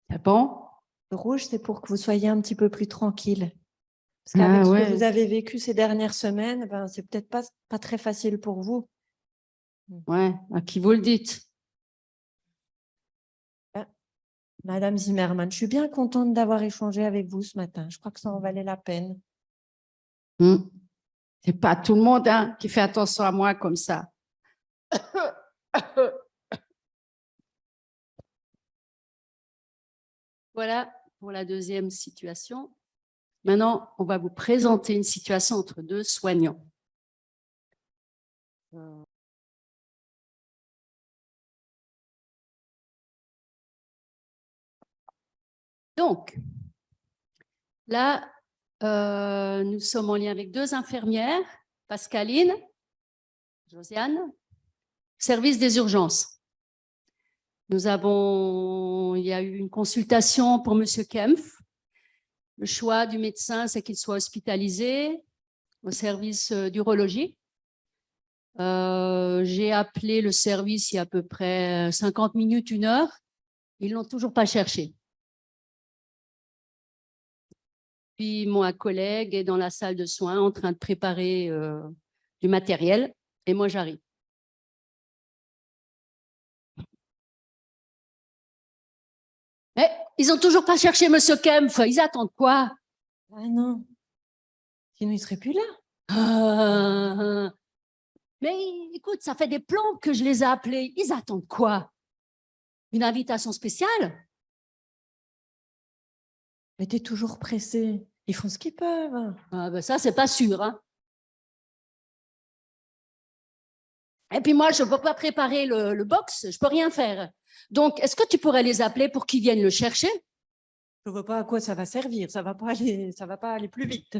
C'est bon? Le rouge, c'est pour que vous soyez un petit peu plus tranquille. Parce qu'avec Ah ce ouais. que vous avez vécu ces dernières semaines, ben, c'est peut-être pas très facile pour vous. Ouais, à qui vous le dites? Madame Zimmermann, je suis bien contente d'avoir échangé avec vous ce matin. Je crois que ça en valait la peine. C'est pas tout le monde, hein, qui fait attention à moi comme ça. Voilà pour la deuxième situation. Maintenant, on va vous présenter une situation entre deux soignants. Donc, là, nous sommes en lien avec deux infirmières, Pascaline, Josiane, service des urgences. Il y a eu une consultation pour M. Kempf. Le choix du médecin, c'est qu'il soit hospitalisé au service d'urologie. J'ai appelé le service il y a à peu près 50 minutes, 1 heure. Ils ne l'ont toujours pas cherché. Puis mon collègue est dans la salle de soins en train de préparer du matériel et moi j'arrive. Mais ils n'ont toujours pas cherché M. Kempf. Ils attendent quoi? Ah non, sinon il ne serait plus là. Mais écoute, ça fait des plombes que je les ai appelés. Ils attendent quoi? Une invitation spéciale? Mais tu es toujours pressé. Ils font ce qu'ils peuvent. Ah ben ça, c'est pas sûr, hein. Et puis moi, je ne peux pas préparer le box, je ne peux rien faire. Donc, est-ce que tu pourrais les appeler pour qu'ils viennent le chercher? Je ne vois pas à quoi ça va servir. Ça va pas aller plus vite.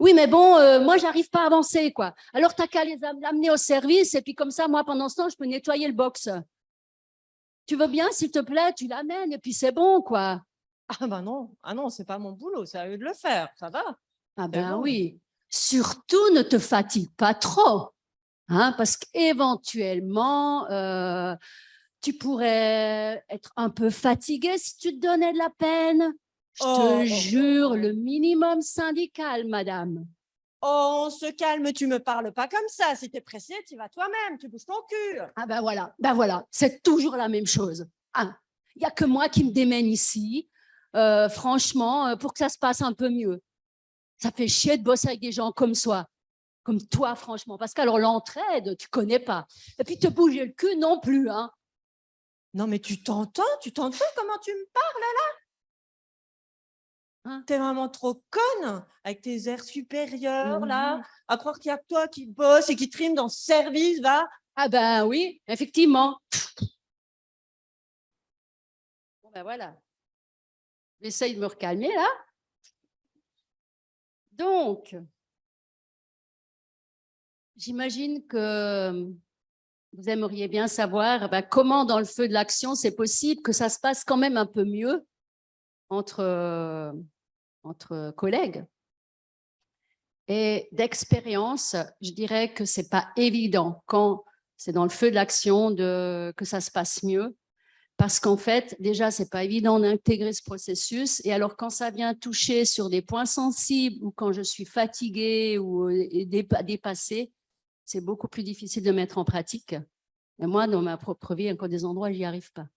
Oui, mais bon, moi, j'arrive pas à avancer, quoi. Alors, tu n'as qu'à l'amener au service, et puis comme ça, moi, pendant ce temps, je peux nettoyer le box. Tu veux bien, s'il te plaît, tu l'amènes, et puis c'est bon, quoi. Ah ben non, c'est pas mon boulot, c'est à eux de le faire, ça va. Ah ben bon. oui. Surtout, ne te fatigue pas trop, hein, parce qu'éventuellement, tu pourrais être un peu fatigué si tu te donnais de la peine. Je te jure, le minimum syndical, madame. Oh, on se calme, tu me parles pas comme ça. Si tu es pressé, tu vas toi-même, tu bouges ton cul. Ah ben voilà, c'est toujours la même chose. Ah, il n'y a que moi qui me démène ici, franchement, pour que ça se passe un peu mieux. Ça fait chier de bosser avec des gens comme toi, franchement, parce qu'alors l'entraide, tu connais pas. Et puis te bouger le cul non plus, hein. Non, mais tu t'entends comment tu me parles là? Hein? T'es vraiment trop conne avec tes airs supérieurs là, à croire qu'il y a que toi qui bosse et qui trime dans ce service, va. Ah ben oui, effectivement. Bon ben voilà. J'essaye de me recalmer là. Donc, j'imagine que vous aimeriez bien savoir comment dans le feu de l'action c'est possible que ça se passe quand même un peu mieux entre collègues. Et d'expérience, je dirais que ce n'est pas évident quand c'est dans le feu de l'action que ça se passe mieux. Parce qu'en fait, déjà, ce n'est pas évident d'intégrer ce processus. Et alors, quand ça vient toucher sur des points sensibles ou quand je suis fatiguée ou dépassée, c'est beaucoup plus difficile de mettre en pratique. Et moi, dans ma propre vie, encore des endroits, je n'y arrive pas.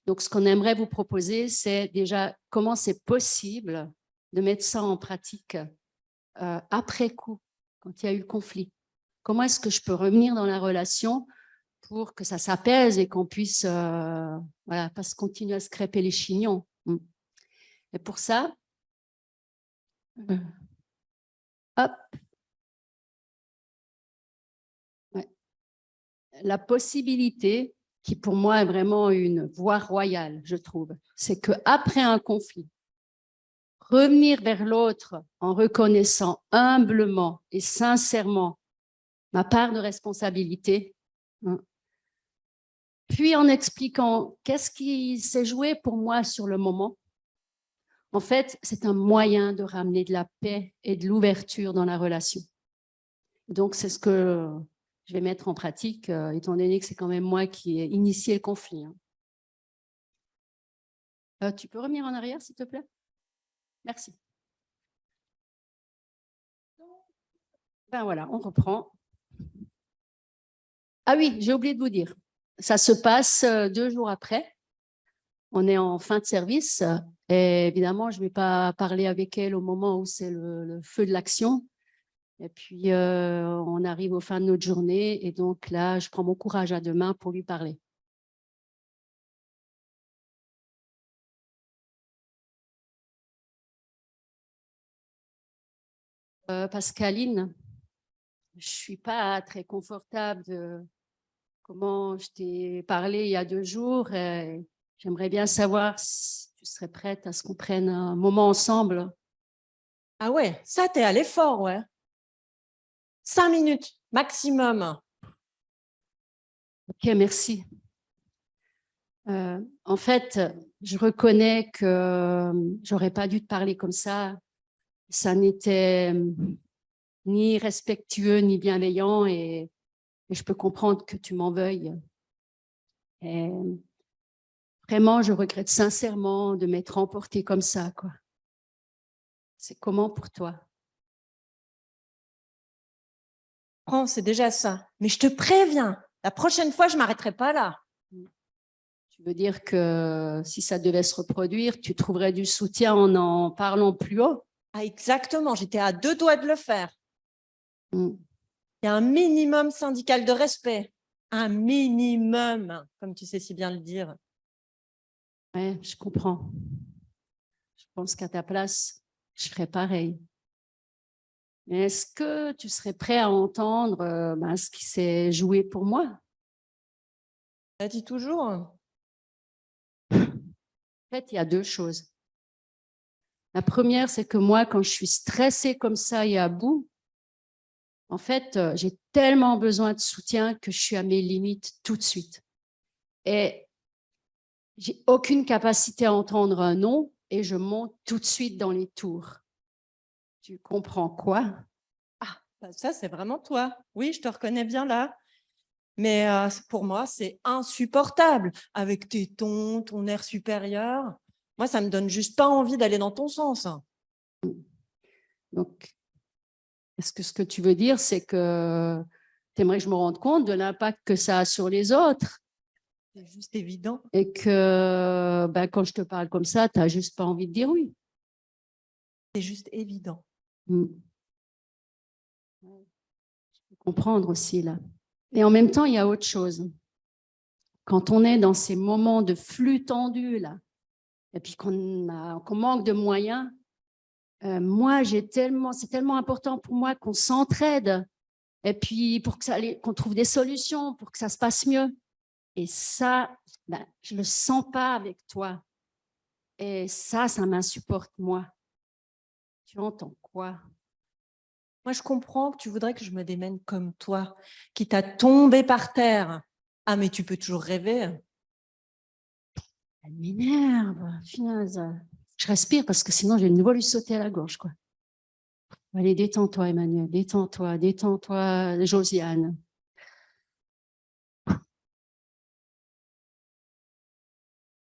Donc, ce qu'on aimerait vous proposer, c'est déjà comment c'est possible de mettre ça en pratique après coup, quand il y a eu le conflit? Comment est-ce que je peux revenir dans la relation pour que ça s'apaise et qu'on puisse voilà, pas se continuer à se crêper les chignons. Et pour ça, hop, ouais. La possibilité, qui pour moi est vraiment une voie royale, je trouve, c'est qu'après un conflit, revenir vers l'autre en reconnaissant humblement et sincèrement ma part de responsabilité, puis en expliquant qu'est-ce qui s'est joué pour moi sur le moment. En fait, c'est un moyen de ramener de la paix et de l'ouverture dans la relation. Donc, c'est ce que je vais mettre en pratique, étant donné que c'est quand même moi qui ai initié le conflit. Tu peux revenir en arrière, s'il te plaît? Merci. Ben voilà, on reprend. Ah oui, j'ai oublié de vous dire. Ça se passe 2 jours après. On est en fin de service et évidemment, je ne vais pas parler avec elle au moment où c'est le feu de l'action. Et puis, on arrive aux fins de notre journée et donc là, je prends mon courage à 2 mains pour lui parler. Pascaline, je ne suis pas très confortable de comment je t'ai parlé il y a 2 jours. J'aimerais bien savoir si tu serais prête à ce qu'on prenne un moment ensemble. Ah ouais, ça, t'es allé fort, ouais. 5 minutes maximum. Ok, merci. En fait, je reconnais que j'aurais pas dû te parler comme ça. Ça n'était ni respectueux ni bienveillant et je peux comprendre que tu m'en veuilles. Et vraiment, je regrette sincèrement de m'être emportée comme ça, quoi. C'est comment pour toi? Prends, c'est déjà ça. Mais je te préviens, la prochaine fois, je ne m'arrêterai pas là. Tu veux dire que si ça devait se reproduire, tu trouverais du soutien en parlant plus haut? Ah, exactement, j'étais à 2 doigts de le faire. Mm. Il y a un minimum syndical de respect. Un minimum, comme tu sais si bien le dire. Ouais, je comprends. Je pense qu'à ta place, je ferais pareil. Mais est-ce que tu serais prêt à entendre ce qui s'est joué pour moi? Ça dit toujours. En fait, il y a 2 choses. La première, c'est que moi, quand je suis stressée comme ça et à bout, en fait, j'ai tellement besoin de soutien que je suis à mes limites tout de suite. Et j'ai aucune capacité à entendre un non et je monte tout de suite dans les tours. Tu comprends quoi? Ah, ça, c'est vraiment toi. Oui, je te reconnais bien là. Mais pour moi, c'est insupportable. Avec tes tons, ton air supérieur. Moi, ça me donne juste pas envie d'aller dans ton sens. Donc, est-ce que ce que tu veux dire, c'est que tu aimerais que je me rende compte de l'impact que ça a sur les autres? C'est juste évident. Et que quand je te parle comme ça, tu n'as juste pas envie de dire oui. C'est juste évident. Je peux comprendre aussi là. Et en même temps, il y a autre chose. Quand on est dans ces moments de flux tendu là, et puis qu'on manque de moyens, moi, c'est tellement important pour moi qu'on s'entraide et puis pour que qu'on trouve des solutions pour que ça se passe mieux. Et ça, je ne le sens pas avec toi. Et ça m'insupporte, moi. Tu entends quoi? Moi, je comprends que tu voudrais que je me démène comme toi, qui t'a tombé par terre. Ah, mais tu peux toujours rêver. Elle m'énerve. Je respire parce que sinon, j'ai une voix lui sauter à la gorge, quoi. Allez, détends-toi, Emmanuel. Détends-toi, Josiane.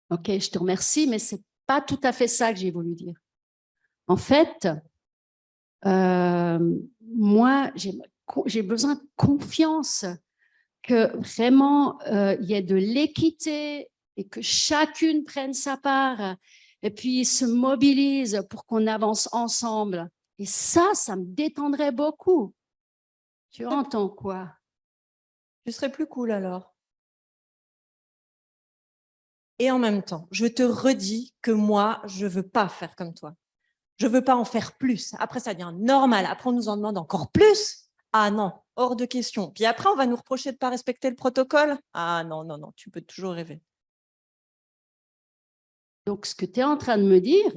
Ok, je te remercie, mais c'est pas tout à fait ça que j'ai voulu dire. En fait, moi, j'ai besoin de confiance, que vraiment il y ait de l'équité et que chacune prenne sa part et puis se mobilise pour qu'on avance ensemble. Et ça me détendrait beaucoup. Tu entends quoi? Tu serais plus cool alors. Et en même temps, je te redis que moi, je ne veux pas faire comme toi. Je ne veux pas en faire plus. Après, ça devient normal. Après, on nous en demande encore plus. Ah non, hors de question. Puis après, on va nous reprocher de ne pas respecter le protocole. Ah non, non, non, tu peux toujours rêver. Donc, ce que tu es en train de me dire,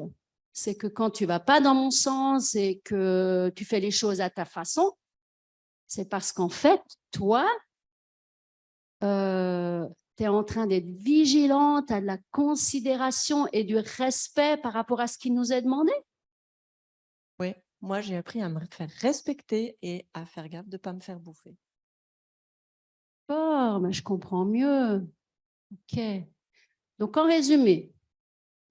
c'est que quand tu ne vas pas dans mon sens et que tu fais les choses à ta façon, c'est parce qu'en fait, toi, tu es en train d'être vigilante à de la considération et du respect par rapport à ce qui nous est demandé. Oui, moi, j'ai appris à me faire respecter et à faire gaffe de ne pas me faire bouffer. Oh, mais je comprends mieux. OK. Donc, en résumé,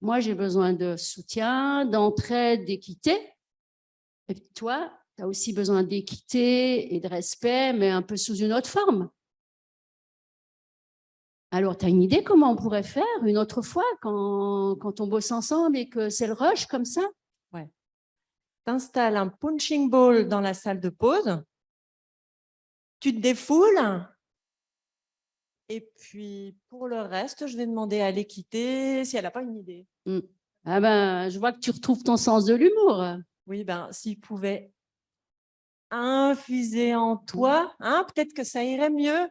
moi, j'ai besoin de soutien, d'entraide, d'équité. Et puis toi, tu as aussi besoin d'équité et de respect, mais un peu sous une autre forme. Alors, tu as une idée comment on pourrait faire une autre fois quand on bosse ensemble et que c'est le rush comme ça? Ouais. Tu installes un punching ball dans la salle de pause. Tu te défoules. Et puis, pour le reste, je vais demander à l'équité si elle n'a pas une idée. Ah ben, je vois que tu retrouves ton sens de l'humour. Oui, ben, s'il pouvait infuser en toi, hein, peut-être que ça irait mieux.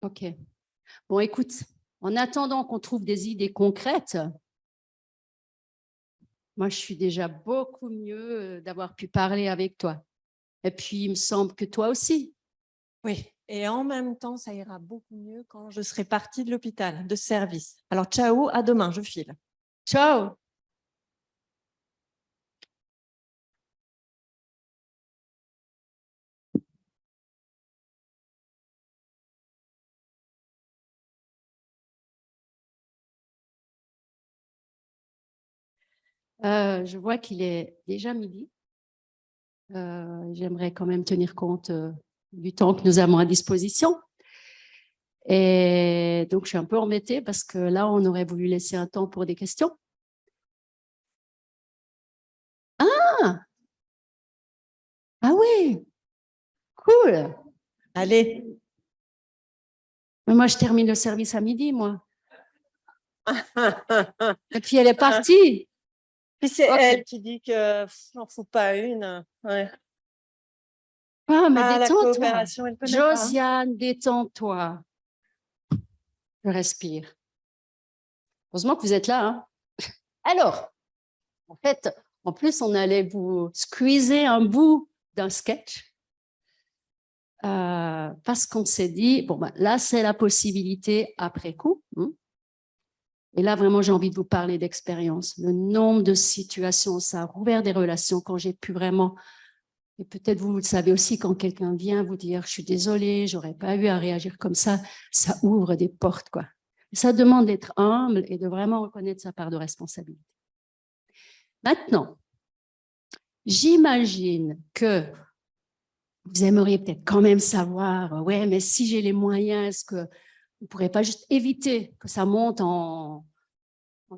OK. Bon, écoute, en attendant qu'on trouve des idées concrètes, moi, je suis déjà beaucoup mieux d'avoir pu parler avec toi. Et puis, il me semble que toi aussi. Oui, et en même temps, ça ira beaucoup mieux quand je serai partie de l'hôpital, de service. Alors, ciao, à demain, je file. Ciao! Je vois qu'il est déjà midi. J'aimerais quand même tenir compte du temps que nous avons à disposition. Et donc, je suis un peu embêtée parce que là, on aurait voulu laisser un temps pour des questions. Ah! Ah oui! Cool! Allez. Mais moi, je termine le service à midi, moi. Et puis, elle est partie. Puis c'est Ok. elle qui dit que n'en faut pas une. Ouais. Ah, mais Ah, la détends-toi. coopération, elle connaît pas. Josiane, détends-toi. Je respire. Heureusement que vous êtes là. Hein. Alors, en fait, en plus, on allait vous squeezer un bout d'un sketch parce qu'on s'est dit, bon, ben, là, c'est la possibilité après coup. Hein. Et là, vraiment, j'ai envie de vous parler d'expérience. Le nombre de situations, ça a rouvert des relations quand j'ai pu vraiment, et peut-être vous le savez aussi, quand quelqu'un vient vous dire, je suis désolée, j'aurais pas eu à réagir comme ça ouvre des portes, quoi. Ça demande d'être humble et de vraiment reconnaître sa part de responsabilité. Maintenant, j'imagine que vous aimeriez peut-être quand même savoir, ouais, mais si j'ai les moyens, est-ce que vous ne pourrez pas juste éviter que ça monte en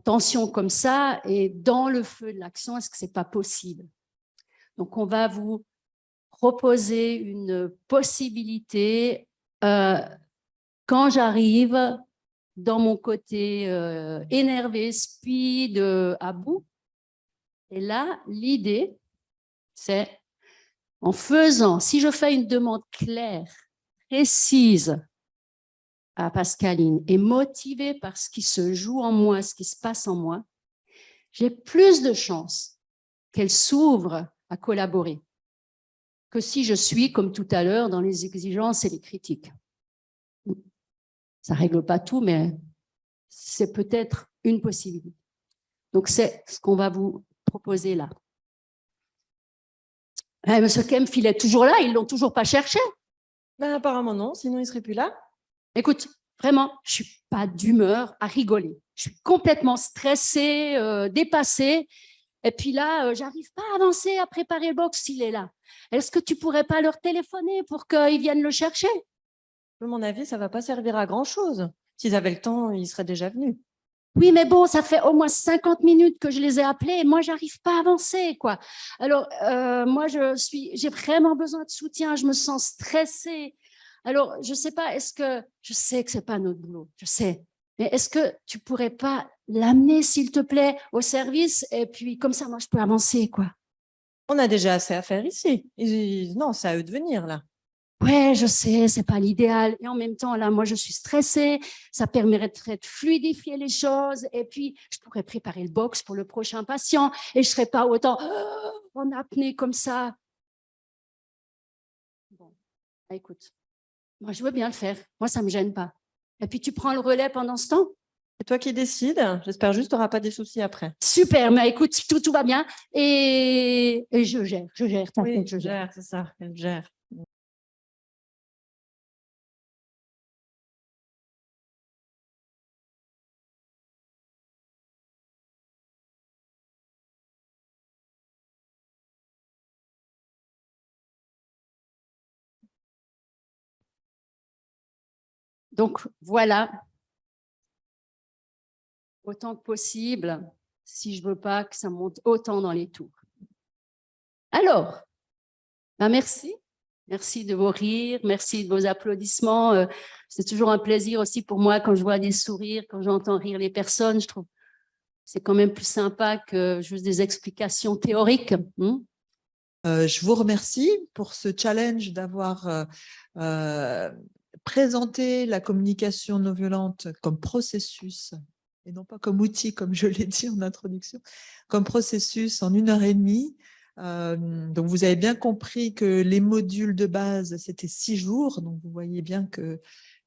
tension comme ça et dans le feu de l'action, est-ce que ce n'est pas possible? Donc, on va vous proposer une possibilité quand j'arrive dans mon côté énervé, speed, à bout. Et là, l'idée, c'est en faisant, si je fais une demande claire, précise à Pascaline et motivée par ce qui se joue en moi, ce qui se passe en moi, j'ai plus de chances qu'elle s'ouvre à collaborer que si je suis, comme tout à l'heure, dans les exigences et les critiques. Ça ne règle pas tout, mais c'est peut-être une possibilité. Donc, c'est ce qu'on va vous proposer là. Monsieur Kempf, il est toujours là, ils ne l'ont toujours pas cherché. Ben, apparemment non, sinon il ne serait plus là. Écoute, vraiment, je ne suis pas d'humeur à rigoler. Je suis complètement stressée, dépassée. Et puis là, j'arrive pas à avancer, à préparer le box s'il est là. Est-ce que tu pourrais pas leur téléphoner pour qu'ils viennent le chercher? À mon avis, ça ne va pas servir à grand-chose. S'ils avaient le temps, ils seraient déjà venus. Oui, mais bon, ça fait au moins 50 minutes que je les ai appelés et moi, j'arrive pas à avancer, quoi. Alors, moi, j'ai vraiment besoin de soutien, je me sens stressée. Alors, je sais pas, je sais que c'est pas notre boulot, je sais, mais est-ce que tu pourrais pas l'amener, s'il te plaît, au service et puis comme ça, moi, je peux avancer, quoi. On a déjà assez à faire ici. Non, c'est à eux de venir, là. Ouais, je sais, c'est pas l'idéal. Et en même temps, là, moi, je suis stressée. Ça permettrait de fluidifier les choses. Et puis, je pourrais préparer le box pour le prochain patient. Et je serais pas autant en apnée comme ça. Bon, écoute, moi, je veux bien le faire. Moi, ça me gêne pas. Et puis, tu prends le relais pendant ce temps? C'est toi qui décides. J'espère juste que tu n'auras pas des soucis après. Super, mais écoute, tout va bien. Et je gère, t'inquiète, je gère. c'est ça, elle gère. Donc, voilà, autant que possible, si je veux pas que ça monte autant dans les tours. Alors, ben merci. Merci de vos rires, merci de vos applaudissements. C'est toujours un plaisir aussi pour moi quand je vois des sourires, quand j'entends rire les personnes. Je trouve que c'est quand même plus sympa que juste des explications théoriques. Je vous remercie pour ce challenge d'avoir présenté la communication non violente comme processus et non pas comme outil, comme je l'ai dit en introduction, comme processus en 1h30. Donc, vous avez bien compris que les modules de base, c'était 6 jours. Donc, vous voyez bien que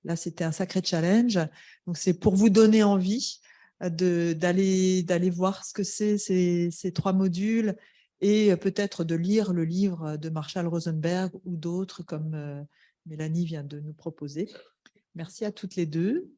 là, c'était un sacré challenge. Donc, c'est pour vous donner envie d'aller voir ce que c'est ces 3 modules et peut-être de lire le livre de Marshall Rosenberg ou d'autres comme Mélanie vient de nous proposer. Merci à toutes les deux.